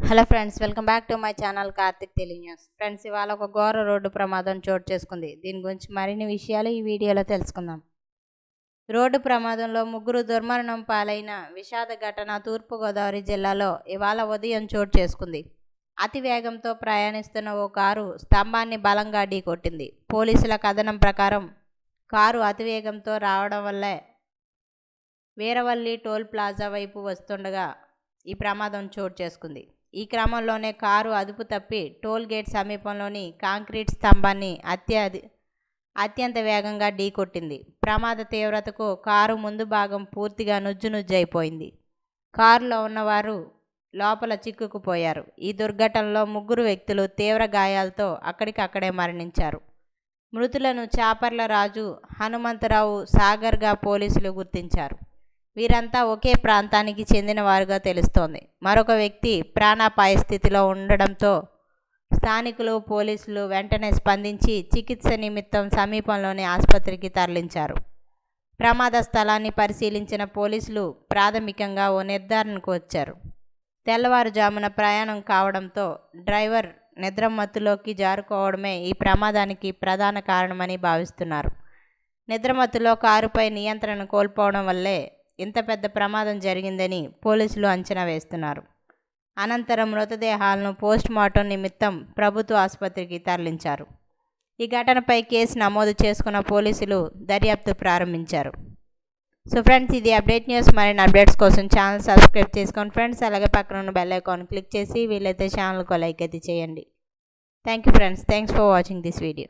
Hello friends, welcome back to my channel Karthik Telugu news. Friends, ఇవాళ ఒక ఘోర రోడ్డు ప్రమాదం చోటు చేసుకుంది. దీని గురించి మరిన్ని విషయాలు ఈ వీడియోలో తెలుసుకుందాం. రోడ్డు ప్రమాదంలో ముగ్గురు దుర్మరణం పాలైన విషాద ఘటన తూర్పుగోదావరి జిల్లాలో ఇవాళ ఉదయం చోటు చేసుకుంది. అతి వేగంతో ప్రయాణిస్తున్న ఓ కారు స్తంభాన్ని బలంగా ఢీకొట్టింది. పోలీసుల కథనం ప్రకారం కారు అతివేగంతో రావడం వల్లే వీరవల్లి టోల్ ప్లాజా వైపు వస్తుండగా ఈ ప్రమాదం చోటు చేసుకుంది. ఈ క్రమంలోనే కారు అదుపు తప్పి టోల్ గేట్ సమీపంలోని కాంక్రీట్ స్తంభాన్ని అత్యంత వేగంగా ఢీకొట్టింది. ప్రమాద తీవ్రతకు కారు ముందు భాగం పూర్తిగా నుజ్జునుజ్జైపోయింది. కారులో ఉన్నవారు లోపల చిక్కుకుపోయారు. ఈ దుర్ఘటనలో ముగ్గురు వ్యక్తులు తీవ్ర గాయాలతో అక్కడికక్కడే మరణించారు. మృతులను చాపర్ల రాజు, హనుమంతరావు, సాగర్గా పోలీసులు గుర్తించారు. వీరంతా ఒకే ప్రాంతానికి చెందిన వారుగా తెలుస్తోంది. మరొక వ్యక్తి ప్రాణాపాయ స్థితిలో ఉండడంతో స్థానికులు, పోలీసులు వెంటనే స్పందించి చికిత్స నిమిత్తం సమీపంలోని ఆసుపత్రికి తరలించారు. ప్రమాద స్థలాన్ని పరిశీలించిన పోలీసులు ప్రాథమికంగా ఓ నిర్ధారణకు వచ్చారు. తెల్లవారుజామున ప్రయాణం కావడంతో డ్రైవర్ నిద్రమత్తులోకి జారుకోవడమే ఈ ప్రమాదానికి ప్రధాన కారణమని భావిస్తున్నారు. నిద్రమత్తులో కారుపై నియంత్రణ కోల్పోవడం వల్లే ఇంత పెద్ద ప్రమాదం జరిగిందని పోలీసులు అంచనా వేస్తున్నారు. అనంతరం మృతదేహాలను పోస్టుమార్టం నిమిత్తం ప్రభుత్వ ఆసుపత్రికి తరలించారు. ఈ ఘటనపై కేసు నమోదు చేసుకున్న పోలీసులు దర్యాప్తు ప్రారంభించారు. సో ఫ్రెండ్స్, ఇది అప్డేట్ న్యూస్. మరిన్ని అప్డేట్స్ కోసం ఛానల్ సబ్స్క్రైబ్ చేసుకోండి ఫ్రెండ్స్. అలాగే పక్కన ఉన్న బెల్ ఐకాన్ క్లిక్ చేసి వీలైతే ఛానల్కు లైక్ అయితే చేయండి. Thank you friends. Thanks for watching this video.